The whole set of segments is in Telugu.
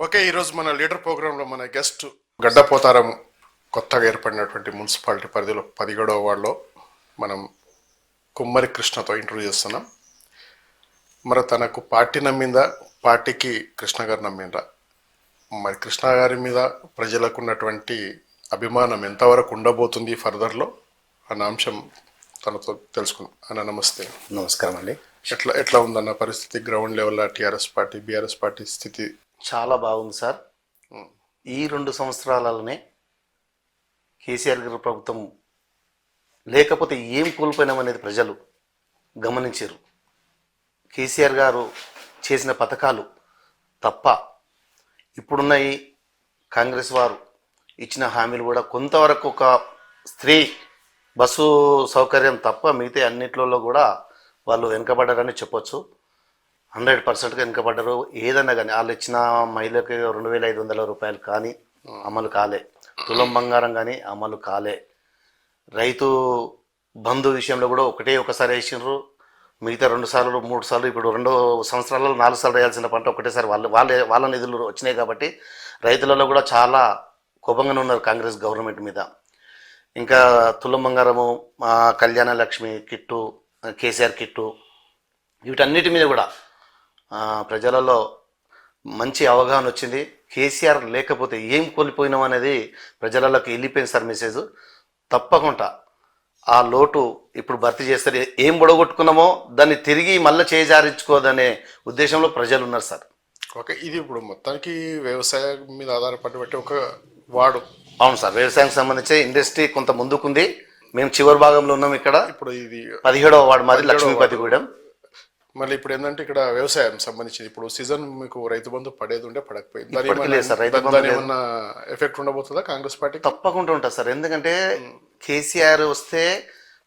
ఓకే, ఈరోజు మన లీడర్ ప్రోగ్రాంలో మన గెస్ట్ గడ్డపోతారం కొత్తగా ఏర్పడినటువంటి మున్సిపాలిటీ పరిధిలో 17వ వార్డులో మనం కుమ్మరి కృష్ణతో ఇంటర్వ్యూ చేస్తున్నాం. మరి తనకు పార్టీ నమ్మిందా, పార్టీకి కృష్ణ గారు నమ్మిందా, మరి కృష్ణ గారి మీద ప్రజలకు ఉన్నటువంటి అభిమానం ఎంతవరకు ఉండబోతుంది ఫర్దర్లో అన్న అంశం తనతో తెలుసుకున్నాం. అన్న నమస్తే. నమస్కారం అండి. ఎట్లా ఉందన్న పరిస్థితి గ్రౌండ్ లెవెల్లో టీఆర్ఎస్ పార్టీ బీఆర్ఎస్ పార్టీ స్థితి? చాలా బాగుంది సార్. ఈ 2 సంవత్సరాలనే కేసీఆర్ గారి ప్రభుత్వం లేకపోతే ఏం కోల్పోయినామనేది ప్రజలు గమనించారు. కేసీఆర్ గారు చేసిన పథకాలు తప్ప ఇప్పుడున్న ఈ కాంగ్రెస్ వారు ఇచ్చిన హామీలు కూడా కొంతవరకు ఒక స్త్రీ బస్సు సౌకర్యం తప్ప మిగతా అన్నిట్లలో కూడా వాళ్ళు వెనుకబడ్డారని చెప్పొచ్చు. 100% వెనుకబడ్డారు. ఏదన్నా కానీ వాళ్ళు ఇచ్చిన మహిళకి 2500 రూపాయలు కానీ అమలు కాలే, తులం బంగారం కానీ అమలు కాలే, రైతు బంధు విషయంలో కూడా ఒకసారి వేసిండ్రు, మిగతా 2 సార్లు 3 సార్లు, ఇప్పుడు 2 సంవత్సరాలలో 4 సార్లు వేయాల్సిన పంట ఒకటేసారి వాళ్ళ నిధులు వచ్చినాయి. కాబట్టి రైతులలో కూడా చాలా కోపంగానే ఉన్నారు కాంగ్రెస్ గవర్నమెంట్ మీద. ఇంకా తులం బంగారము, కళ్యాణ లక్ష్మి కిట్టు, కేసీఆర్ కిట్టు, వీటన్నిటి మీద కూడా ప్రజలలో మంచి అవగాహన వచ్చింది. కేసీఆర్ లేకపోతే ఏం కోల్పోయినాం అనేది ప్రజలలోకి వెళ్ళిపోయింది సార్ మెసేజ్. తప్పకుండా ఆ లోటు ఇప్పుడు భర్తీ చేస్తారు. ఏం బొడగొట్టుకున్నామో దాన్ని తిరిగి మళ్ళీ చేజారించుకోదనే ఉద్దేశంలో ప్రజలు ఉన్నారు సార్. ఓకే, ఇది ఇప్పుడు మొత్తానికి వ్యవసాయం మీద ఆధారపడి ఒక వార్డు. అవును సార్, వ్యవసాయానికి సంబంధించి ఇండస్ట్రీ కొంత ముందుకుంది. మేము చివరి భాగంలో ఉన్నాం. ఇక్కడ ఇప్పుడు ఇది 17వ వార్డు మాది, లక్ష్మీపతిగూడెం. మళ్ళీ ఇప్పుడు ఏంటంటే ఇక్కడ వ్యవసాయం సంబంధించింది. ఇప్పుడు సీజన్ మీకు రైతు బంధు పడేది ఉండే పడకపోయింది, దాని ఏమన్నా ఎఫెక్ట్ ఉండబోతుందా కాంగ్రెస్ పార్టీ? తప్పకుండా ఉంటుంది సార్. ఎందుకంటే కేసీఆర్ వస్తే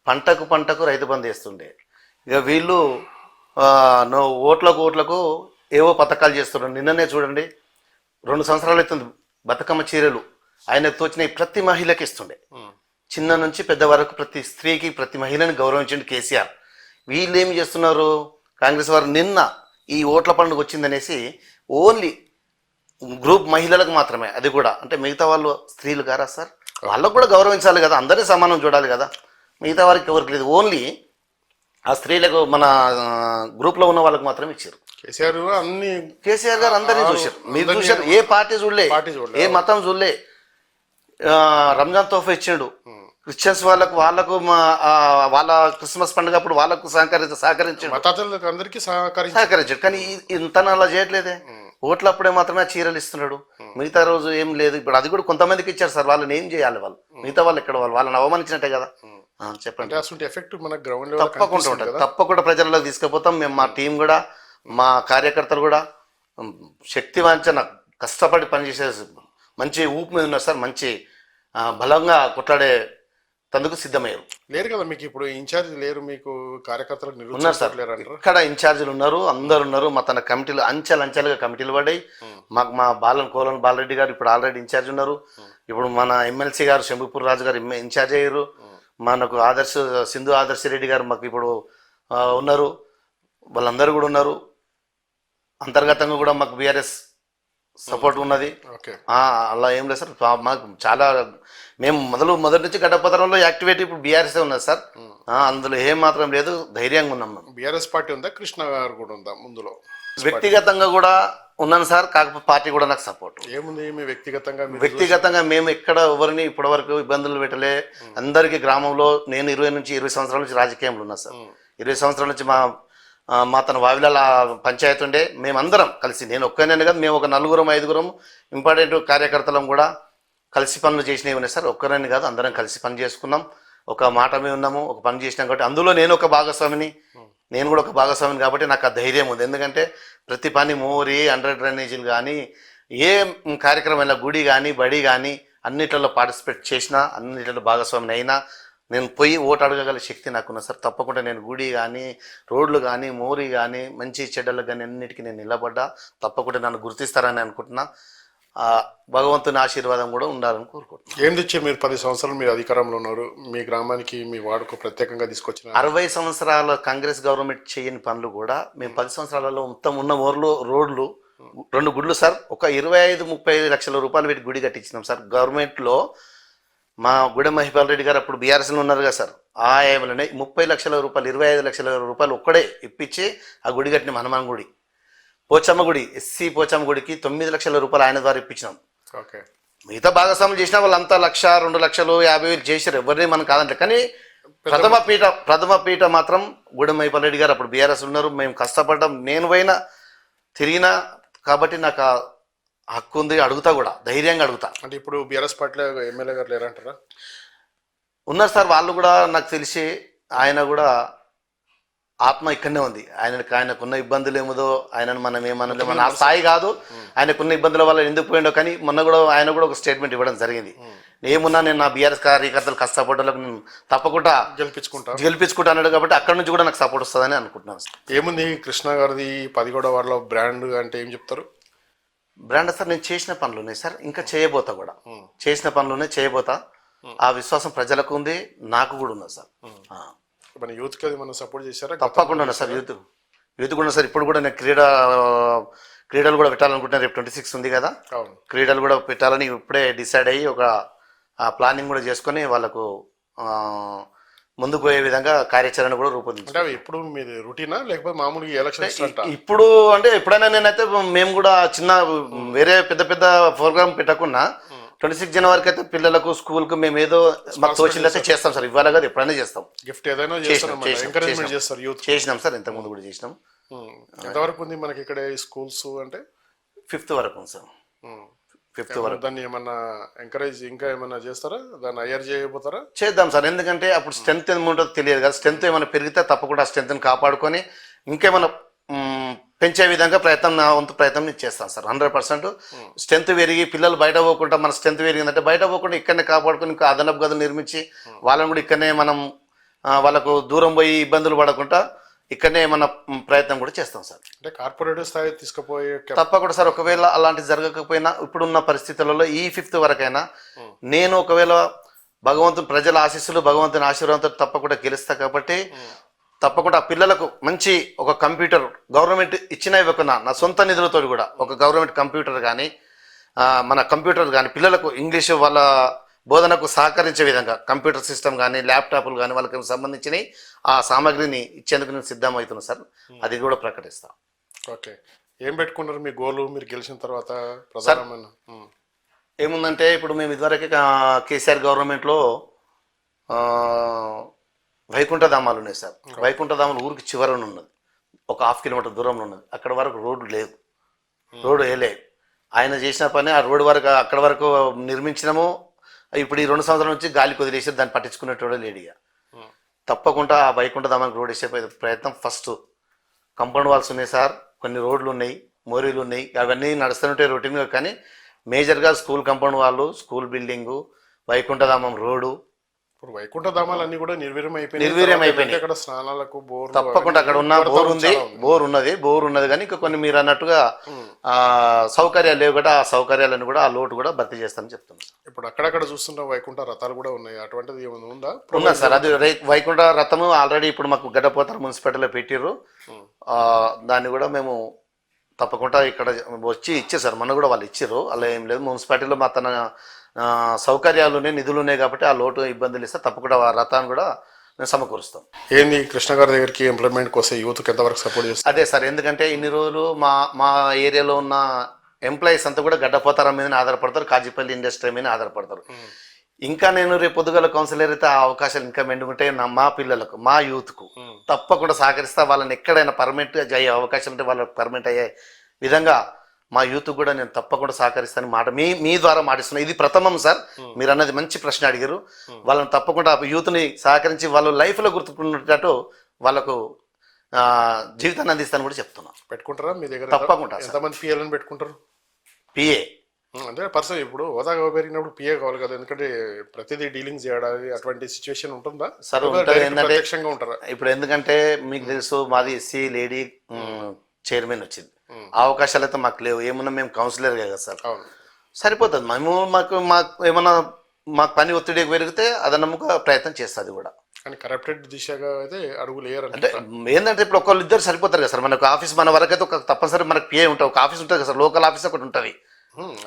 పంటకు రైతు బంధు వేస్తుండే. ఇక వీళ్ళు ఓట్లకు ఏవో పథకాలు చేస్తున్నారు. నిన్ననే చూడండి, 2 సంవత్సరాలు అవుతుంది బతుకమ్మ చీరలు ఆయనకు తోచిన ప్రతి మహిళకి ఇస్తుండే. చిన్న నుంచి పెద్ద వరకు ప్రతి స్త్రీకి ప్రతి మహిళని గౌరవించండి కేసీఆర్. వీళ్ళు ఏమి చేస్తున్నారు కాంగ్రెస్ వారు? నిన్న ఈ ఓట్ల పండుగ వచ్చిందనేసి ఓన్లీ గ్రూప్ మహిళలకు మాత్రమే, అది కూడా అంటే మిగతా వాళ్ళు స్త్రీలు కారా సార్? వాళ్ళకు కూడా గౌరవించాలి కదా, అందరినీ సమానం చూడాలి కదా. మిగతా వారికి ఎవరికి లేదు, ఓన్లీ ఆ స్త్రీలకు మన గ్రూప్లో ఉన్న వాళ్ళకి మాత్రమే ఇచ్చారు. కేసీఆర్ గారు అందరినీ చూశారు. మీరు చూశారు, ఏ పార్టీ చూడలే, ఏ మతం చూడలే. రంజాన్ తోఫా ఇచ్చాడు క్రిస్టియన్స్ వాళ్ళకు వాళ్ళ క్రిస్మస్ పండుగ అప్పుడు వాళ్ళకు సహకరించాడు. కానీ ఇంతన అలా చేయట్లేదే. ఓట్లప్పుడే మాత్రమే చీరలు ఇస్తున్నాడు, మిగతా రోజు ఏం లేదు. ఇప్పుడు అది కూడా కొంతమందికి ఇచ్చారు సార్. వాళ్ళని ఏం చేయాలి? వాళ్ళు మిగతా వాళ్ళు ఎక్కడ వాళ్ళని అవమానించినట్టే కదా. చెప్పండి. తప్పకుండా ఉంటుంది, తప్పకుండా ప్రజల్లో తీసుకుపోతాం. మేము మా టీం కూడా, మా కార్యకర్తలు కూడా శక్తి వాంఛన కష్టపడి పనిచేసే మంచి ఊపు మీద ఉన్నారు సార్. మంచి బలంగా కొట్లాడే తందుకు సిద్ధమయ్యారు. లేరు కదా మీకు ఇప్పుడు ఇన్ఛార్జ్ లేరు, మీకు కార్యకర్తలు ఉన్నారు సార్. ఇక్కడ ఇన్ఛార్జీలు ఉన్నారు, అందరు ఉన్నారు. మా తన కమిటీలు అంచెలుగా కమిటీలు పడ్డాయి. మాకు మా కోలన్ బాలరెడ్డి గారు ఇప్పుడు ఆల్రెడీ ఇన్ఛార్జ్ ఉన్నారు. ఇప్పుడు మన ఎమ్మెల్సీ గారు శంభుపూర్ రాజు గారు ఇన్ఛార్జ్ అయ్యారు. మనకు సింధు ఆదర్శ రెడ్డి గారు మాకు ఇప్పుడు ఉన్నారు. వాళ్ళందరూ కూడా ఉన్నారు. అంతర్గతంగా కూడా మాకు బీఆర్ఎస్ సపోర్ట్ ఉన్నది. అలా ఏం లేదు సార్. మాకు చాలా మేము మొదటి నుంచి గడ్డపతరంలో యాక్టివిటీ ఇప్పుడు బీఆర్ఎస్ ఉన్నది సార్. అందులో ఏం మాత్రం లేదు, ధైర్యంగా ఉన్నాం. బీఆర్ఎస్ పార్టీ ఉందా, కృష్ణ గారు కూడా ఉందా ముందులో? వ్యక్తిగతంగా కూడా ఉన్నాను సార్, కాకపోతే పార్టీ కూడా నాకు సపోర్ట్ ఏముంది. వ్యక్తిగతంగా మేము ఎక్కడ ఎవరిని ఇప్పటివరకు ఇబ్బందులు పెట్టలే. అందరికీ గ్రామంలో నేను 20 నుంచి 20 సంవత్సరాల నుంచి రాజకీయంలో ఉన్నా సార్. 20 సంవత్సరాల నుంచి మా తన వావిలాల పంచాయతీ ఉండే. మేమందరం కలిసి, నేను ఒక్కనే కాదు, మేము ఒక 4-5 ఇంపార్టెంట్ కార్యకర్తలం కూడా కలిసి పనులు చేసినవి ఉన్నాయి సార్. ఒక్కరని కాదు, అందరం కలిసి పని చేసుకున్నాం. ఒక మాట మీద ఉన్నాము, ఒక పని చేసినాం. కాబట్టి అందులో నేను కూడా ఒక భాగస్వామిని కాబట్టి నాకు ఆ ధైర్యం ఉంది. ఎందుకంటే ప్రతి పని మోరి 100 డ్రైనేజీలు కానీ, ఏ కార్యక్రమం, గుడి కానీ బడి కానీ అన్నిట్లలో పార్టిసిపేట్ చేసినా, అన్నిట్లలో భాగస్వామిని అయినా నేను పోయి ఓటు అడగగల శక్తి నాకున్నా సార్. తప్పకుండా నేను గుడి కానీ, రోడ్లు కానీ, మోరీ కానీ, మంచి చెడ్డలకు కానీ అన్నిటికీ నేను నిలబడ్డా. తప్పకుండా నన్ను గుర్తిస్తారని అనుకుంటున్నా. భగవంతుని ఆశీర్వాదం కూడా ఉండాలని కోరుకుంటున్నాను. ఏం తెచ్చే మీరు 10 సంవత్సరాలు మీరు అధికారంలో ఉన్నారు, మీ గ్రామానికి మీ వార్డుకు ప్రత్యేకంగా తీసుకొచ్చిన 60 సంవత్సరాల కాంగ్రెస్ గవర్నమెంట్ చేయని పనులు కూడా మేము 10 సంవత్సరాలలో మొత్తం ఉన్న రోడ్లు 2 గుడులు సార్. ఒక 25-30 లక్షల రూపాయలు పెట్టి గుడి కట్టించినాం సార్. గవర్నమెంట్లో మా గుడెం మహిపాల్ రెడ్డి గారు అప్పుడు బీఆర్ఎస్లో ఉన్నారు కదా సార్, ఆ ఏమలోనే 30 లక్షల రూపాయలు 25 లక్షల రూపాయలు ఒక్కడే ఇప్పించి ఆ గుడి కట్టిన హనుమాన్ గుడి. పోచమ్మ గుడి, ఎస్సీ పోచమ్మ గుడికి 9 లక్షల రూపాయలు ఆయన ద్వారా ఇప్పించినాం. ఓకే. మిగతా భాగస్వాములు చేసిన వాళ్ళంతా 1,00,000, 2,50,000 చేశారు. ఎవరిని మనం కాదంటే, కానీ ప్రథమ పీఠ మాత్రం గుడెం మహిపాల్ రెడ్డి గారు అప్పుడు బీఆర్ఎస్ ఉన్నారు. మేము కష్టపడ్డాం, నేను పోయినా తిరిగినా కాబట్టి నాకు ఆ హక్కు ఉంది. అడుగుతా కూడా, ధైర్యంగా అడుగుతా. అంటే ఇప్పుడు బీఆర్ఎస్ పార్టీలో ఎమ్మెల్యే గారు లేరంటారా? ఉన్నారు సార్. వాళ్ళు కూడా నాకు తెలిసి ఆయన కూడా ఆత్మ ఇక్కడనే ఉంది. ఆయనకున్న ఇబ్బందులు ఏముదో ఆయనను మనం ఏమనలేము, మన స్థాయి కాదు. ఆయనకున్న ఇబ్బందుల వల్ల ఎందుకు పోయిండో, కానీ మొన్న కూడా ఆయన కూడా ఒక స్టేట్మెంట్ ఇవ్వడం జరిగింది. ఏమున్నా నేను నా బీఆర్ఎస్ కార్యకర్తలు కష్టపడ్డలకు నేను తప్పకుండా గెలిపించుకుంటా అన్నాడు. కాబట్టి అక్కడ నుంచి కూడా నాకు సపోర్ట్ వస్తుందని అనుకుంటున్నాను సార్. ఏముంది కృష్ణ గారిది 17వ వార్డులో బ్రాండ్ అంటే ఏం చెప్తారు? బ్రాండ్ సార్, నేను చేసిన పనులు ఉన్నాయి సార్, ఇంకా చేయబోతా కూడా. చేసిన పనులునే చేయబోతా. ఆ విశ్వాసం ప్రజలకు ఉంది, నాకు కూడా ఉన్నది సార్. మన యూత్కి అది మనం సపోర్ట్ చేశారా? తప్పకుండా ఉన్నా సార్. యూత్ కూడా సార్. ఇప్పుడు కూడా నేను క్రీడలు కూడా పెట్టాలనుకుంటున్నాను. రేపు 26 ఉంది కదా, క్రీడలు కూడా పెట్టాలని ఇప్పుడే డిసైడ్ అయ్యి ఒక ప్లానింగ్ కూడా చేసుకొని వాళ్ళకు ముందుకు పోయే విధంగా కార్యాచరణ కూడా రూపొందించారు. ఇప్పుడు మీరు రొటీనా లేకపోతే మామూలుగా ఎలక్షన్? ఇప్పుడు అంటే ఎప్పుడైనా నేనైతే మేము కూడా చిన్న వేరే పెద్ద ప్రోగ్రామ్ పెట్టకుండా 26 జనవరికి అయితే పిల్లలకు స్కూల్కు మేము ఏదో మాకు తోచిందైతే చేస్తాం సార్. ఇవ్వాలి కదా, ఎప్పుడైనా చేస్తాం. గిఫ్ట్ ఏదైనా చేసినాం సార్. ఇంతకుముందు కూడా చేసినాం. ఎంతవరకు ఉంది మనకి ఇక్కడ స్కూల్స్ అంటే? 5th వరకు ఉంది సార్. 5th వరకు. దాన్ని ఏమన్నా ఎంకరేజ్ ఇంకా ఏమన్నా చేస్తారా? దాన్ని హైయర్ చేయబోతారా? చేద్దాం సార్. ఎందుకంటే అప్పుడు స్ట్రెంత్ ఏముంటుందో తెలియదు కదా. స్ట్రెంత్ ఏమైనా పెరిగితే తప్పకుండా ఆ స్ట్రెంత్ని కాపాడుకొని ఇంకేమైనా పెంచే విధంగా నా వంతు ప్రయత్నం నేను చేస్తాను సార్. 100%. స్ట్రెంత్ పెరిగి పిల్లలు బయట పోకుండా, మన స్ట్రెంత్ పెరిగిందంటే బయట పోకుండా ఇక్కడనే కాపాడుకొని ఇంకా అదనపు గదులు నిర్మించి వాళ్ళని కూడా ఇక్కడనే మనం వాళ్ళకు దూరం పోయి ఇబ్బందులు పడకుండా ఇక్కడనే మన ప్రయత్నం కూడా చేస్తాం సార్. అంటే కార్పొరేట్ స్థాయి తీసుకుపోయే తప్పకుండా సార్. ఒకవేళ అలాంటి జరగకపోయినా ఇప్పుడున్న పరిస్థితులలో ఈ 5th వరకైనా నేను ఒకవేళ భగవంతుని ప్రజల ఆశీస్సులు, భగవంతుని ఆశీర్వాదంతో తప్పకుండా గెలుస్తా. కాబట్టి తప్పకుండా పిల్లలకు మంచి ఒక కంప్యూటర్ గవర్నమెంట్ ఇచ్చినా ఇవ్వకున్నా నా సొంత నిధులతో కూడా ఒక గవర్నమెంట్ కంప్యూటర్ కానీ మన కంప్యూటర్ కానీ పిల్లలకు ఇంగ్లీషు వాళ్ళ బోధనకు సహకరించే విధంగా కంప్యూటర్ సిస్టమ్ కానీ ల్యాప్టాప్లు కానీ వాళ్ళకి సంబంధించిన ఆ సామాగ్రిని ఇచ్చేందుకు నేను సిద్ధమవుతున్నాను సార్. అది కూడా ప్రకటిస్తాను. ఓకే. ఏం పెట్టుకున్నారు మీ గోలు మీరు గెలిచిన తర్వాత? ప్రధానమైన ఏముందంటే ఇప్పుడు మేము ఇదివరకే కేసీఆర్ గవర్నమెంట్లో వైకుంఠధామాలు ఉన్నాయి సార్. వైకుంఠధామాలు ఊరికి చివరన ఉన్నది, ఒక 1/2 కిలోమీటర్ దూరంలో ఉన్నది. అక్కడ వరకు రోడ్డు లేదు, రోడ్డు వేయలేదు. ఆయన చేసిన పని ఆ రోడ్డు వరకు అక్కడ వరకు నిర్మించినాము. ఇప్పుడు ఈ 2 సంవత్సరాల నుంచి గాలికి వదిలేసి దాన్ని పట్టించుకునేటోడే లేడిగా. తప్పకుండా ఆ వైకుంఠధామానికి రోడ్ వేసే ప్రయత్నం. ఫస్ట్ కంపౌండ్ వాల్స్ ఉన్నాయి సార్, కొన్ని రోడ్లు ఉన్నాయి, మోరీలు ఉన్నాయి, అవన్నీ నడుస్తుంటాయి రొటీన్గా. కానీ మేజర్గా స్కూల్ కాంపౌండ్ వాళ్ళు, స్కూల్ బిల్డింగు, వైకుంఠధామం రోడ్డు. ఇప్పుడు వైకుంఠధామాలు అన్ని కూడా నిర్వీర్యం అయిపోయినాయి. అక్కడ స్నానాలకు బోర్ తప్పకుండా అక్కడ ఉన్న బోర్ ఉన్నది కానీ ఇంకా కొన్ని మీరు అన్నట్టుగా సౌకర్యాలు లేవు కూడా. ఆ సౌకర్యాలను కూడా ఆ లోటు కూడా భర్తీ చేస్తానని చెప్తున్నాను. ఇప్పుడు అక్కడక్కడ చూస్తున్న వైకుంఠ రథాలు కూడా ఉన్నాయి, అటువంటిది ఏమైనా ఉందా? ఉన్నది సార్. అది వైకుంఠ రథము ఆల్రెడీ ఇప్పుడు మాకు గడ్డపోతారు మున్సిపాలిటీలో పెట్టిర్రు. దాన్ని కూడా మేము తప్పకుండా ఇక్కడ వచ్చి ఇచ్చారు సార్. మొన్న కూడా వాళ్ళు ఇచ్చారు. అలా ఏం లేదు, మున్సిపాలిటీలో మా తన సౌకర్యాలు ఉన్నాయి, నిధులు ఉన్నాయి కాబట్టి ఆ లోటు ఇబ్బందులు ఇస్తే తప్పకుండా ఆ రథాన్ని కూడా మేము సమకూరుస్తాం. ఏంది కృష్ణ గారి దగ్గరికి ఎంప్లాయ్మెంట్ కోసం యూత్కి ఎంతవరకు సపోర్ట్ చేస్తారు? అదే సార్. ఎందుకంటే ఇన్ని రోజులు మా ఏరియాలో ఉన్న ఎంప్లాయీస్ అంతా కూడా గడ్డపోతారం మీద ఆధారపడతారు, కాజీపల్లి ఇండస్ట్రీ మీద ఆధారపడతారు. ఇంకా నేను రేపు పొద్దుగల కౌన్సిలర్ అయితే ఆ అవకాశాలు ఇంకా మెండుకుంటాయి. మా పిల్లలకు, మా యూత్కు తప్పకుండా సహకరిస్తా. వాళ్ళని ఎక్కడైనా పర్మనెంట్ అయ్యే అవకాశం ఉంటే వాళ్ళకి పర్మనెంట్ అయ్యే విధంగా మా యూత్ కూడా నేను తప్పకుండా సహకరిస్తాను మాట మీ ద్వారా మాటిస్తున్నాను. ఇది ప్రథమం సార్. మీరు అన్నది మంచి ప్రశ్న అడిగారు. వాళ్ళని తప్పకుండా యూత్ని సహకరించి వాళ్ళు లైఫ్లో గుర్తుకున్నట్టు వాళ్ళకు జీవితాన్ని అందిస్తాను కూడా చెప్తున్నా. పెట్టుకుంటారా మీ దగ్గర? తప్పకుండా. ఎంతమంది పిఏలను పెట్టుకుంటారు? పిఏ అంటే పర్సన్ ఇప్పుడు హోదా పెరిగినప్పుడు పిఏ కావాలి కదా, ఎందుకంటే ప్రతిదీ డీలింగ్ చేయడానికి అటువంటి సిచ్యువేషన్ ఉంటుందా సార్? ప్రత్యక్షంగా ఉంటారా? ఇప్పుడు ఎందుకంటే మీకు తెలుసు మాది ఎస్సీ లేడీ చైర్మన్ వచ్చింది. ఆ అవకాశాలు అయితే మాకు లేవు. ఏమన్నా మేము కౌన్సిలర్ కదా సార్, సరిపోతుంది. మాకు ఏమన్నా మాకు పని ఒత్తిడి పెరిగితే అదనముగా ప్రయత్నం చేస్తుంది కూడా. కానీ కరప్టెడ్ దిశగా అయితే అడుగులు వేయరు అంటే ఏంటంటే ఇప్పుడు ఒకళ్ళు ఇద్దరు సరిపోతారు కదా సార్. మనకు ఆఫీస్ మన వరకు అయితే ఒక తప్పనిసరి మనకు పిఏ ఉంటుంది, ఒక ఆఫీస్ ఉంటుంది కదా సార్, లోకల్ ఆఫీస్ ఒకటి ఉంటుంది.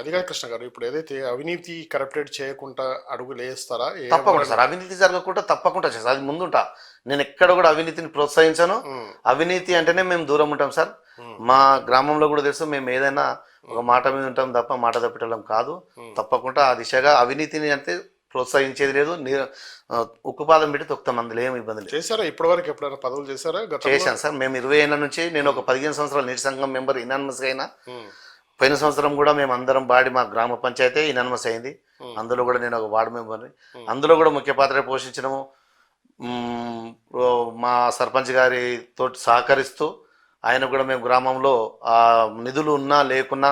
అది కాదు కృష్ణ గారు, ఇప్పుడు ఏదైతే అవినీతి కరప్టెడ్ చేయకుండా అడుగులు వేస్తారా? తప్పకుండా సార్, అవినీతి జరగకుండా తప్పకుండా చేస్తారు. అది ముందుంటా. నేను ఎక్కడ కూడా అవినీతిని ప్రోత్సహించాను. అవినీతి అంటేనే మేము దూరం ఉంటాం సార్. మా గ్రామంలో కూడా తెలుసు, మేము ఏదైనా ఒక మాట మీద ఉంటాం తప్ప మాట తప్పిటం కాదు. తప్పకుండా ఆ దిశగా అవినీతిని అంటే ప్రోత్సహించేది లేదు. ఉక్కుపాదం పెట్టి తొక్కుతాం, అందులో ఏమి ఇబ్బంది లేదు. చేశారా ఇప్పటి వరకు ఎప్పుడైనా పదవులు చేశారా? చేశాను సార్. మేము 20 ఏళ్ళ నుంచి, నేను ఒక 15 సంవత్సరాలు నీటి సంఘం మెంబర్ ఇనానిమస్గా అయినా. పోయిన సంవత్సరం కూడా మేము అందరం బాడి మా గ్రామ పంచాయతీ ఇనానిమస్ అయింది. అందులో కూడా నేను ఒక వార్డు మెంబర్ని. అందులో కూడా ముఖ్య పాత్ర పోషించడము, మా సర్పంచ్ గారితో సహకరిస్తూ ఆయన కూడా మేము గ్రామంలో ఆ నిధులు ఉన్నా లేకున్నా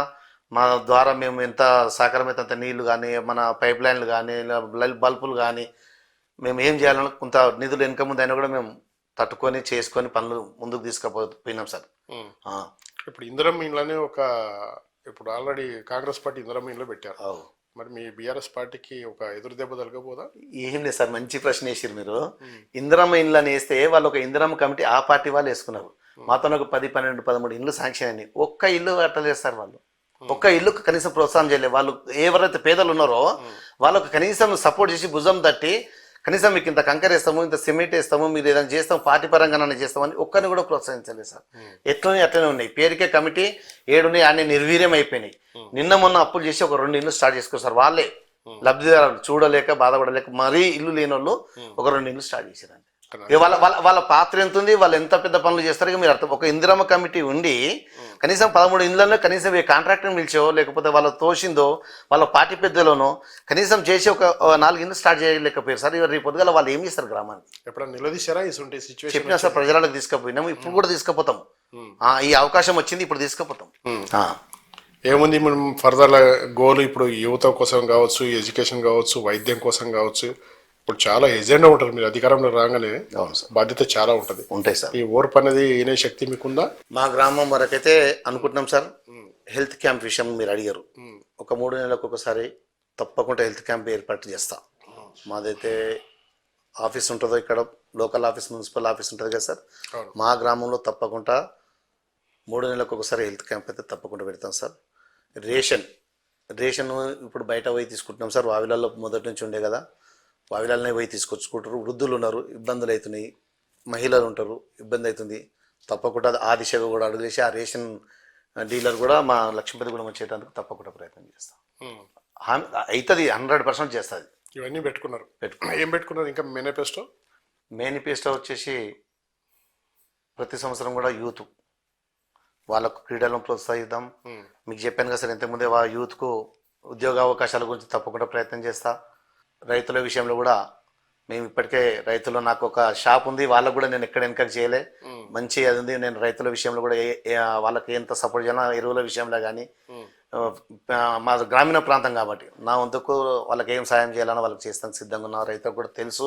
మా ద్వారా మేము ఎంత సహకారమైతే అంత నీళ్లు కానీ, మన పైప్ లైన్లు కానీ, బల్బులు కానీ, మేము ఏం చేయాలన్నా కొంత నిధులు వెనక ముందు అయినా కూడా మేము తట్టుకొని చేసుకొని పనులు ముందుకు తీసుకుపోయినాం సార్. ఇప్పుడు ఇందిరం ఇండ్లని ఇప్పుడు ఆల్రెడీ కాంగ్రెస్ పార్టీ ఇందిరం ఇండ్లో పెట్టారు. మరి మీ బీఆర్ఎస్ పార్టీకి ఒక ఎదురు దెబ్బ తలగబోదా? ఏం లేదు సార్, మంచి ప్రశ్న వేసారు మీరు. ఇందిరమ్మ ఇండ్లని వేస్తే వాళ్ళు ఒక ఇందిరమ్మ కమిటీ ఆ పార్టీ వాళ్ళు వేసుకున్నారు. మాతో ఒక 10, 12, 13 ఇండ్లు శాంక్షన్ అని. ఒక్క ఇల్లు కట్టలేస్తారు వాళ్ళు. ఒక్క ఇల్లుకు కనీసం ప్రోత్సాహం చేయలేదు. వాళ్ళు ఎవరైతే పేదలు ఉన్నారో వాళ్ళకు కనీసం సపోర్ట్ చేసి భుజం తట్టి, కనీసం మీకు ఇంత కంకర వేస్తాము, ఇంత సిమెంట్ వేస్తాము, మీరు ఏదైనా చేస్తాం, పార్టీ పరంగా చేస్తామని ఒక్కరిని కూడా ప్రోత్సహించలేదు సార్. ఎట్లనే అట్లనే ఉన్నాయి. పేరుకే కమిటీ 7 అన్ని నిర్వీర్యం అయిపోయినాయి. నిన్న మొన్న అప్పులు చేసి ఒక 2 ఇల్లు స్టార్ట్ చేసుకోరు సార్. వాళ్ళే లబ్ధిదారులు చూడలేక బాధపడలేక మరీ ఇల్లు లేని వాళ్ళు ఒక 2 ఇల్లు స్టార్ట్ చేశారండి. వాళ్ళ వాళ్ళ వాళ్ళ పాత్ర ఎంత ఉంది, వాళ్ళు ఎంత పెద్ద పనులు చేస్తారో మీరు అర్థం. ఒక ఇందిరమ్మ కమిటీ ఉండి కనీసం 13 ఇళ్లలో కనీసం ఏ కాంట్రాక్టర్ పిలిచో, లేకపోతే వాళ్ళ తోసిందో, వాళ్ళ పార్టీ పెద్దలోనో కనీసం చేసి ఒక 4 ఇళ్ళు స్టార్ట్ చేయలేకపోయారు సార్. రేపు పొద్దుగా వాళ్ళు ఏం చేస్తారు గ్రామాన్ని? ఎప్పుడైనా నిలదీశారా? చెప్పినా సార్, ప్రజలకు తీసుకుపోయినాము, ఇప్పుడు కూడా తీసుకుపోతాం. ఈ అవకాశం వచ్చింది, ఇప్పుడు తీసుకుపోతాం. ఏముంది మనం ఫర్దర్ గోల్ ఇప్పుడు యువత కోసం కావచ్చు, ఎడ్యుకేషన్ కావచ్చు, వైద్యం కోసం కావచ్చు, ఇప్పుడు చాలా ఎజెండా ఉంటుంది. మీరు అధికారంలో రాగానే బాధ్యత చాలా ఉంటుంది. ఉంటాయి సార్. ఈ ఓర్పు అనేది వినే శక్తి మీకుందా? మా గ్రామం వరకైతే అనుకుంటున్నాం సార్. హెల్త్ క్యాంప్ విషయం మీరు అడిగారు. ఒక 3 నెలలకు ఒకసారి తప్పకుండా హెల్త్ క్యాంప్ ఏర్పాటు చేస్తా. మాదైతే ఆఫీస్ ఉంటుందో ఇక్కడ లోకల్ ఆఫీస్, మున్సిపల్ ఆఫీస్ ఉంటుంది కదా సార్. మా గ్రామంలో తప్పకుండా 3 నెలలకు ఒకసారి హెల్త్ క్యాంప్ అయితే తప్పకుండా పెడతాం సార్. రేషన్ ఇప్పుడు బయట పోయి తీసుకుంటున్నాం సార్. వావిలలో మొదటి నుంచి ఉండే కదా, వావిలనే పోయి తీసుకొచ్చుకుంటారు. వృద్ధులు ఉన్నారు, ఇబ్బందులు అవుతున్నాయి. మహిళలు ఉంటారు, ఇబ్బంది అవుతుంది. తప్పకుండా ఆ దిశగా కూడా అడుగులేసి ఆ రేషన్ డీలర్ కూడా మా లక్ష్మీపతి కూడా చేయడానికి తప్పకుండా ప్రయత్నం చేస్తాం. అవుతుంది, 100% చేస్తుంది. ఇవన్నీ పెట్టుకున్నారు. ఏం పెట్టుకున్నారు ఇంకా మేనిఫెస్టో వచ్చేసి ప్రతి సంవత్సరం కూడా యూత్ వాళ్ళకు క్రీడలను ప్రోత్సహిద్దాం. మీకు చెప్పాను కదా సార్ ఇంతకుముందే, యూత్కు ఉద్యోగ అవకాశాల గురించి తప్పకుండా ప్రయత్నం చేస్తా. రైతుల విషయంలో కూడా మేము ఇప్పటికే రైతులు, నాకు ఒక షాప్ ఉంది, వాళ్ళకు కూడా నేను ఎక్కడ వెనక చేయలే, మంచి అది ఉంది. నేను రైతుల విషయంలో కూడా వాళ్ళకి ఎంత సపోర్ట్ చేయాలో, ఎరువుల విషయంలో కానీ, మా గ్రామీణ ప్రాంతం కాబట్టి నా వంతుకు వాళ్ళకి ఏం సాయం చేయాలన్నా వాళ్ళకి చేస్తాను సిద్ధంగా ఉన్నా. రైతులకు కూడా తెలుసు,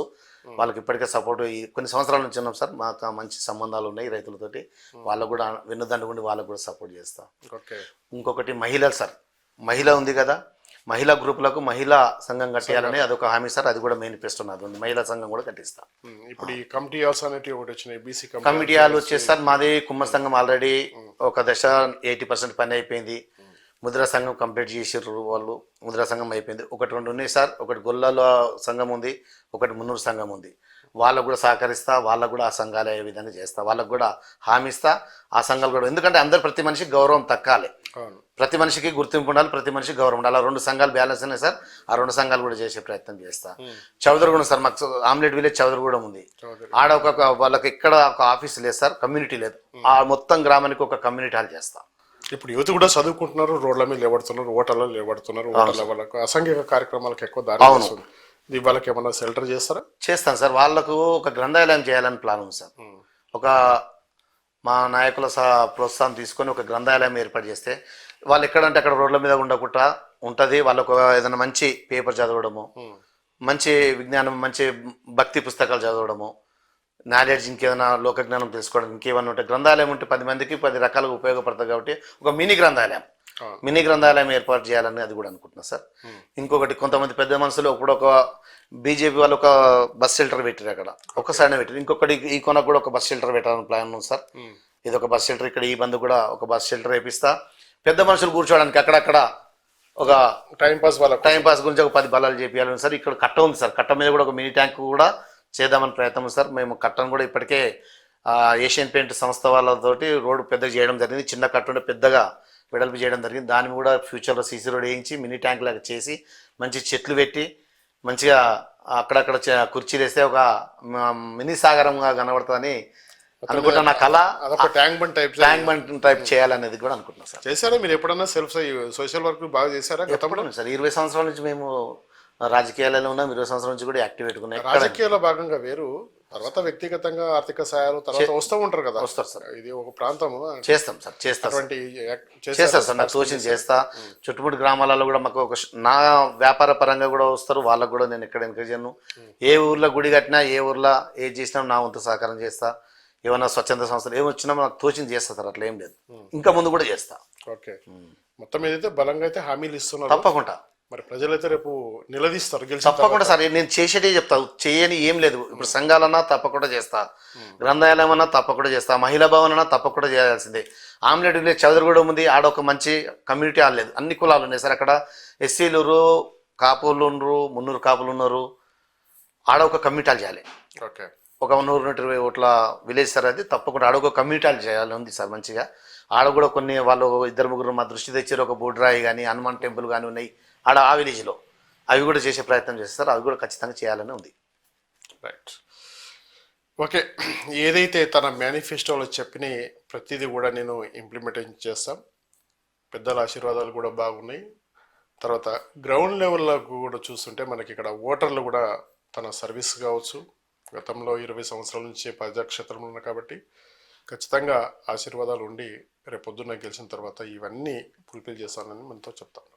వాళ్ళకి ఇప్పటికే సపోర్ట్ కొన్ని సంవత్సరాల నుంచి ఉన్నాం సార్. మాకు మంచి సంబంధాలు ఉన్నాయి రైతులతోటి. వాళ్ళకు కూడా వెన్నుదండుకుండి వాళ్ళకు కూడా సపోర్ట్ చేస్తాం. ఇంకొకటి మహిళలు సార్, మహిళ ఉంది కదా, మహిళా గ్రూపులకు మహిళా సంఘం కట్టేయాలని అదొక హామీ సార్. అది కూడా మేనిఫెస్టో నాది ఉంది. మహిళా సంఘం కూడా కట్టిస్తాం. ఇప్పుడు ఈ కమిటీ హాల్స్ అనేవి ఒకటి వచ్చినాయి, బీసీ కమిటీ హాల్ వచ్చేసి సార్ మాది కుమ్మరి సంఘం ఆల్రెడీ ఒక దశ 80% పని అయిపోయింది. ముద్రా సంఘం కంప్లీట్ చేసారు వాళ్ళు. ముద్రా సంఘం అయిపోయింది. 1-2 ఉన్నాయి సార్. ఒకటి గొల్లాల సంఘం ఉంది, ఒకటి మున్నూరు సంఘం ఉంది. వాళ్ళకు కూడా సహకరిస్తా, వాళ్ళకు కూడా ఆ సంఘాలు అయ్యే విధంగా చేస్తా, వాళ్ళకు కూడా హామీ ఇస్తా. ఆ సంఘాలు కూడా, ఎందుకంటే ప్రతి మనిషికి గౌరవం తక్కాలి, ప్రతి మనిషికి గుర్తింపు ఉండాలి, ప్రతి మనిషికి గౌరవం ఉండాలి. 2 సంఘాలు బ్యాలెన్స్ ఉన్నాయి సార్. ఆ 2 సంఘాలు కూడా చేసే ప్రయత్నం చేస్తా. చౌదరిగూడెం సార్, మాకు ఆమ్లెట్ విలేజ్ చౌదరిగూడెం ఉంది. ఆడ వాళ్ళకి ఇక్కడ ఒక ఆఫీస్ లేదు సార్, కమ్యూనిటీ లేదు. ఆ మొత్తం గ్రామానికి ఒక కమ్యూనిటీ హాల్ చేస్తా. ఇప్పుడు యువత కూడా చదువుకుంటున్నారు, రోడ్ల మీద లేబడుతున్నారు, ఓటర్లో లేబడుతున్నారు. వాళ్ళకు అసాంఘిక కార్యక్రమాలకు ఎక్కువ దారి వస్తుంది. వాళ్ళకి ఏమన్నా షెల్టర్ చేస్తారా? చేస్తాను సార్. వాళ్ళకు ఒక గ్రంథాలయం చేయాలని ప్లాన్ ఉంది సార్. ఒక మా నాయకుల ప్రోత్సాహం తీసుకొని ఒక గ్రంథాలయం ఏర్పాటు చేస్తే వాళ్ళు ఎక్కడంటే అక్కడ రోడ్ల మీద ఉండకుండా ఉంటుంది. వాళ్ళకు ఏదైనా మంచి పేపర్ చదవడము, మంచి విజ్ఞానం, మంచి భక్తి పుస్తకాలు చదవడము, నాలెడ్జ్, ఇంకేదైనా లోక జ్ఞానం తెలుసుకోవడం, ఇంకేమన్నా ఉంటే గ్రంథాలయం ఉంటే 10 మందికి 10 రకాలుగా ఉపయోగపడుతుంది. కాబట్టి ఒక మినీ గ్రంథాలయం, అవును. మినీ గ్రంథాలయం ఏర్పాటు చేయాలని అది కూడా అనుకుంటున్నా సార్. ఇంకొకటి కొంతమంది పెద్ద మనుషులు ఇప్పుడు ఒక బీజేపీ వాళ్ళు ఒక బస్ షెల్టర్ పెట్టారు అక్కడ, ఒక సైడ్ పెట్టారు. ఇంకొకటి ఈ కొనకు కూడా ఒక బస్ షెల్టర్ పెట్టాలని ప్లాన్ ఉంది సార్. ఇది ఒక బస్ షెల్టర్, ఇక్కడ ఈ బంధు కూడా ఒక బస్ షెల్టర్ వేపిస్తా. పెద్ద మనుషులు కూర్చోవడానికి అక్కడక్కడ ఒక టైం పాస్ వాళ్ళకు టైం పాస్ గురించి ఒక 10 బలాలు చేపియాలని సార్. ఇక్కడ కట్ట ఉంది సార్, కట్ట మీద కూడా ఒక మినీ ట్యాంక్ కూడా చేద్దామని ప్రయత్నం ఉంది సార్. మేము కట్టను కూడా ఇప్పటికే ఏషియన్ పెయింట్ సంస్థ వాళ్ళతోటి రోడ్డు పెద్దగా చేయడం జరిగింది. చిన్న కట్ట ఉంటే పెద్దగా వెడల్పు చేయడం జరిగింది. దాన్ని కూడా ఫ్యూచర్లో సీసీ రోడ్ వేయించి మినీ ట్యాంక్ లాగా చేసి మంచి చెట్లు పెట్టి మంచిగా అక్కడక్కడ కుర్చీలు వేస్తే ఒక మినీ సాగరంగా కనబడుతుందని అనుకుంటున్నా. నా కళ అదొక ట్యాంక్ బండ్ టైప్ చేయాలనేది కూడా అనుకుంటున్నాం సార్. చేశారా మీరు ఎప్పుడన్నా సెల్ఫ్ సోషల్ వర్క్ బాగా చేశారా గతంలో? ఎప్పుడు సార్ 20 సంవత్సరాల నుంచి మేము రాజకీయాలలో ఉన్నాం. 20 సంవత్సరాల నుంచి కూడా యాక్టివేట్ ఉన్నాయి. రాజకీయాల్లో భాగంగా వేరు, తర్వాత వ్యక్తిగతంగా ఆర్థిక సహాయాలు తర్వాత వస్తూ ఉంటారు కదా. వస్తారు సార్. ఇది ఒక ప్రాంతము, చేస్తాం సార్, చేస్తాం. అటువంటి చేస్తారు సార్, నాకు తోచింది చేస్తా. చుట్టుముట్టు గ్రామాలలో కూడా మాకు ఒక నా వ్యాపార పరంగా కూడా వస్తారు, వాళ్ళకు కూడా నేను ఎక్కడ ఎంకరేజ్ చేయను. ఏ ఊర్లో గుడి కట్టినా, ఏ ఊర్లో ఏది చేసినా నా వంతు సహకారం చేస్తా. ఏమన్నా స్వచ్ఛంద సంస్థలు ఏమొచ్చినా నాకు తోచింది చేస్తా సార్, అట్లా ఏం లేదు. ఇంకా ముందు కూడా చేస్తా. ఓకే, మొత్తం ఏదైతే బలంగా అయితే హామీలు ఇస్తున్నారు తప్పకుండా. మరి ప్రజలైతే రేపు నిలదీస్తారు తప్పకుండా సార్. నేను చేసేటే చెప్తా, చేయని ఏం లేదు. ఇప్పుడు సంఘాలన్నా తప్పకుండా చేస్తా, గ్రంథాలయం అన్నా తప్పకుండా చేస్తా, మహిళా భవన్ అన్నా తప్పకుండా చేయాల్సిందే. ఆమ్లెట్ విలేజ్ చౌదరిగూడెం ఉంది, ఆడ ఒక మంచి కమ్యూనిటీ హాల్ లేదు, అన్ని కులాలు ఉన్నాయి సార్. అక్కడ ఎస్సీలు, కాపులు ఉన్నారు, మున్నూరు కాపులు ఉన్నారు. ఆడ ఒక కమ్యూనిటీ హాల్ చేయాలి. ఓకే, ఒక 120 ఓట్ల విలేజ్ సార్, అది తప్పకుండా ఆడ ఒక కమ్యూనిటీ హాల్ చేయాలి ఉంది సార్ మంచిగా. ఆడ కూడా కొన్ని వాళ్ళు 2-3 మా దృష్టి తెచ్చారు, ఒక బోడ్రాయి కానీ హనుమాన్ టెంపుల్ కానీ ఉన్నాయి ఆడ ఆ విలేజ్లో. అవి కూడా చేసే ప్రయత్నం చేస్తారు, అవి కూడా ఖచ్చితంగా చేయాలని ఉంది. Right, okay. ఏదైతే తన మేనిఫెస్టోలో చెప్పిన ప్రతిదీ కూడా నేను ఇంప్లిమెంటేషన్ చేస్తాం. పెద్దల ఆశీర్వాదాలు కూడా బాగున్నాయి. తర్వాత గ్రౌండ్ లెవెల్లో కూడా చూస్తుంటే మనకి ఇక్కడ ఓటర్లు కూడా తన సర్వీస్ కావచ్చు, గతంలో 20 సంవత్సరాల నుంచి ప్రజాక్షేత్రంలో ఉన్నాయి కాబట్టి ఖచ్చితంగా ఆశీర్వాదాలు ఉండి రేపొద్దున్న గెలిచిన తర్వాత ఇవన్నీ ఫుల్ఫిల్ చేస్తానని మనతో చెప్తాను.